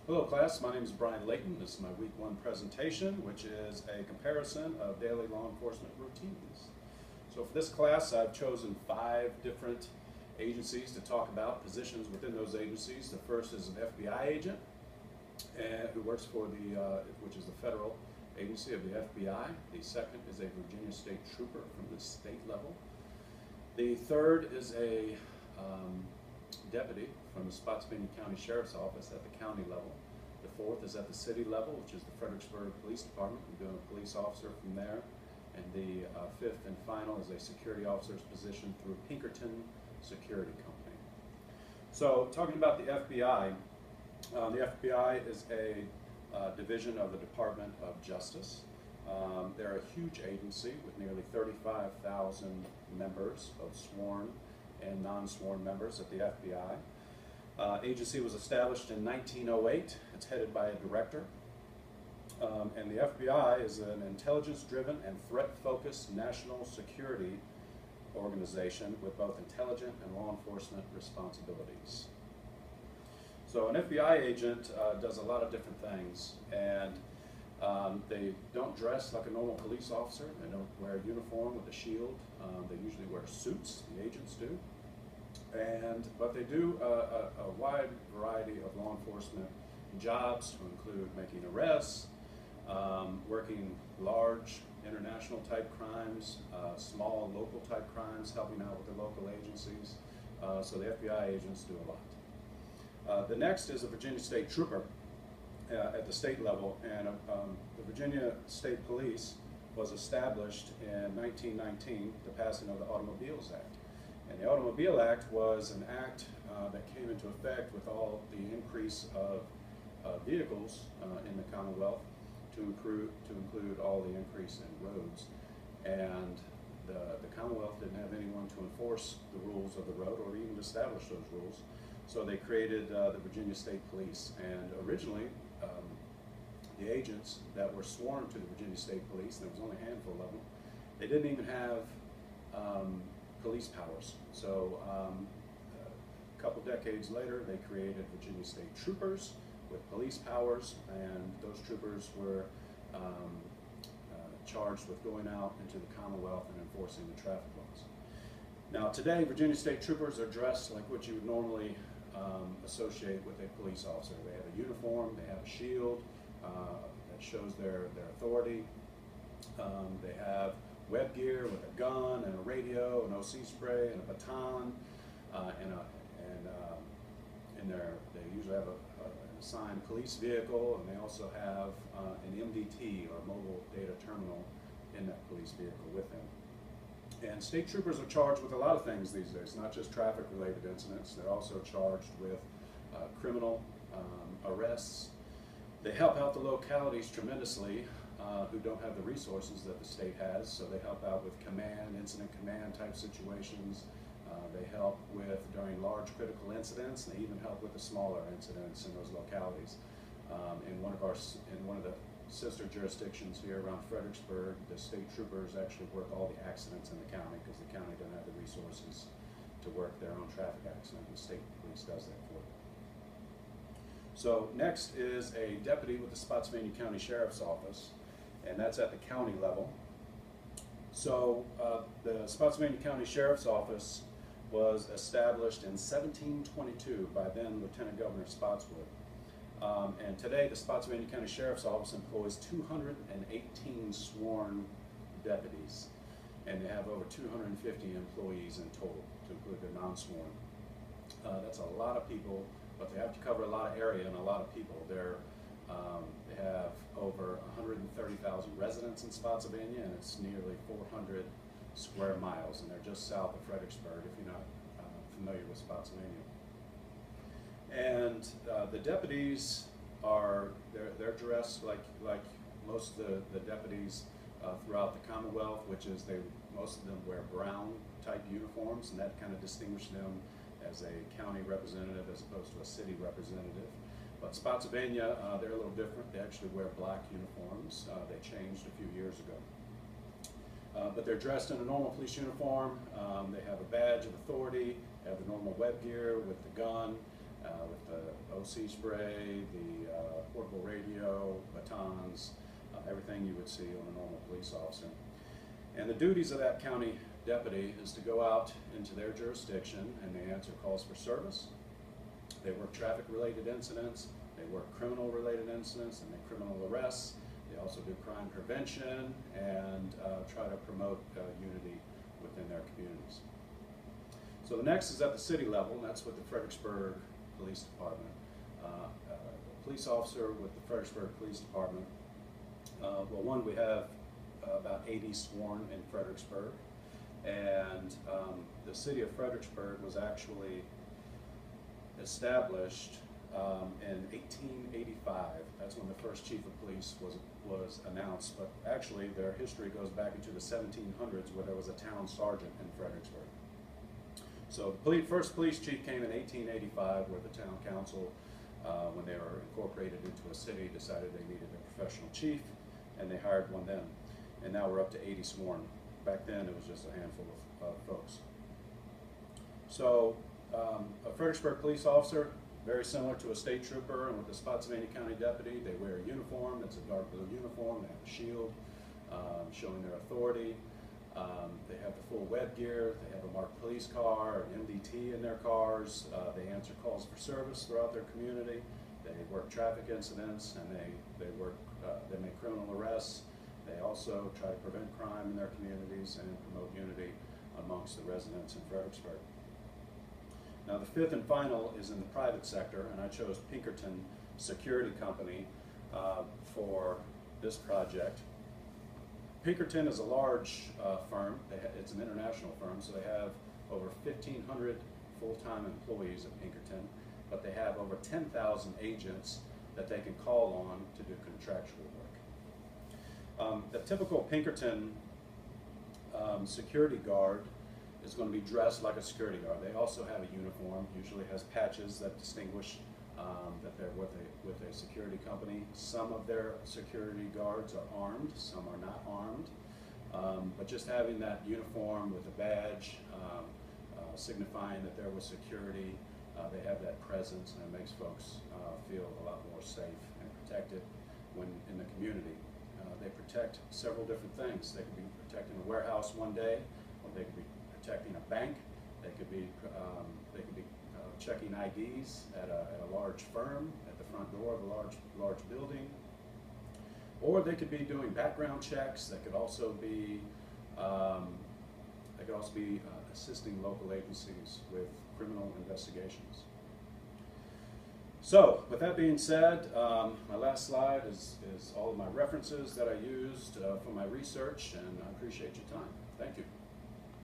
Hello class, my name is Brian Layton. This is my week 1 presentation, which is a comparison of daily law enforcement routines. So for this class I've chosen 5 different agencies to talk about, positions within those agencies. The first is an FBI agent who works for which is the federal agency of the FBI. The second is a Virginia State Trooper from the state level. The third is a deputy from the Spotsylvania County Sheriff's Office at the county level. The fourth is at the city level, which is the Fredericksburg Police Department. I'm doing a police officer from there. And the fifth and final is a security officer's position through Pinkerton Security Company. So talking about the FBI is a division of the Department of Justice. They're a huge agency with nearly 35,000 members of sworn and non-sworn members at the FBI. Agency was established in 1908. It's headed by a director. And the FBI is an intelligence-driven and threat-focused national security organization with both intelligence and law enforcement responsibilities. So an FBI agent does a lot of different things, and they don't dress like a normal police officer. They don't wear a uniform with a shield. They usually wear suits, the agents do. But they do a wide variety of law enforcement jobs to include making arrests, working large international type crimes, small local type crimes, helping out with the local agencies. So the FBI agents do a lot. The next is a Virginia State Trooper at the state level, and the Virginia State Police was established in 1919, the passing of the Automobiles Act. And the Automobile Act was an act that came into effect with all the increase of vehicles in the Commonwealth to include all the increase in roads. And the Commonwealth didn't have anyone to enforce the rules of the road or even establish those rules. So they created the Virginia State Police. And originally, the agents that were sworn to the Virginia State Police, there was only a handful of them, they didn't even have police powers. So a couple decades later, they created Virginia State Troopers with police powers, and those troopers were charged with going out into the Commonwealth and enforcing the traffic laws. Now today, Virginia State Troopers are dressed like what you would normally associate with a police officer. They have a uniform, they have a shield that shows their authority. They have web gear with a gun and a radio, an OC spray, and a baton, they usually have an assigned police vehicle, and they also have an MDT, or mobile data terminal, in that police vehicle with them. And state troopers are charged with a lot of things these days, not just traffic-related incidents. They're also charged with criminal arrests. They help out the localities tremendously who don't have the resources that the state has, so they help out with incident command type situations. They help during large critical incidents, and they even help with the smaller incidents in those localities. In one of the sister jurisdictions here around Fredericksburg, the state troopers actually work all the accidents in the county because the county doesn't have the resources to work their own traffic accident. The state police does that for them. So next is a deputy with the Spotsylvania County Sheriff's Office, and that's at the county level. So the Spotsylvania County Sheriff's Office was established in 1722 by then Lieutenant Governor Spotswood. And today the Spotsylvania County Sheriff's Office employs 218 sworn deputies, and they have over 250 employees in total, to include their non-sworn. That's a lot of people, but they have to cover a lot of area and a lot of people. They have over 130,000 residents in Spotsylvania, and it's nearly 400 square miles, and they're just south of Fredericksburg, if you're not familiar with Spotsylvania. And the deputies they're dressed like most of the deputies throughout the Commonwealth, which is most of them wear brown type uniforms, and that kind of distinguishes them as a county representative as opposed to a city representative. But Spotsylvania, they're a little different. They actually wear black uniforms. They changed a few years ago. But they're dressed in a normal police uniform. They have a badge of authority, have the normal web gear with the gun, with the OC spray, the portable radio, batons, everything you would see on a normal police officer. And the duties of that county deputy is to go out into their jurisdiction and they answer calls for service. They work traffic-related incidents, they work criminal-related incidents, and they criminal arrests. They also do crime prevention and try to promote unity within their communities. So the next is at the city level, and that's with the Fredericksburg Police Department. A police officer with the Fredericksburg Police Department. Well, one, we have about 80 sworn in Fredericksburg, and the city of Fredericksburg was actually established in 1885. That's when the first chief of police was announced, but actually their history goes back into the 1700s where there was a town sergeant in Fredericksburg. So the first police chief came in 1885, where the town council, when they were incorporated into a city, decided they needed a professional chief, and they hired one then. And now we're up to 80 sworn. Back then it was just a handful of folks. So a Fredericksburg police officer, very similar to a state trooper, and with the Spotsylvania County deputy, they wear a uniform. It's a dark blue uniform. They have a shield showing their authority. They have the full web gear. They have a marked police car, an MDT in their cars. They answer calls for service throughout their community. They work traffic incidents, and they make criminal arrests. They also try to prevent crime in their communities and promote unity amongst the residents in Fredericksburg. Now the fifth and final is in the private sector, and I chose Pinkerton Security Company for this project. Pinkerton is a large firm. It's an international firm, so they have over 1,500 full-time employees at Pinkerton, but they have over 10,000 agents that they can call on to do contractual work. The typical Pinkerton security guard is going to be dressed like a security guard. They also have a uniform, usually has patches that distinguish that they're with a security company. Some of their security guards are armed, some are not armed, but just having that uniform with a badge signifying that they're with security, they have that presence, and it makes folks feel a lot more safe and protected when in the community. They protect several different things. They could be protecting a warehouse one day, or they could be protecting a bank. They could be checking IDs at a large firm at the front door of a large building, or they could be doing background checks. They could also be assisting local agencies with criminal investigations. So, with that being said, my last slide is all of my references that I used for my research, and I appreciate your time. Thank you.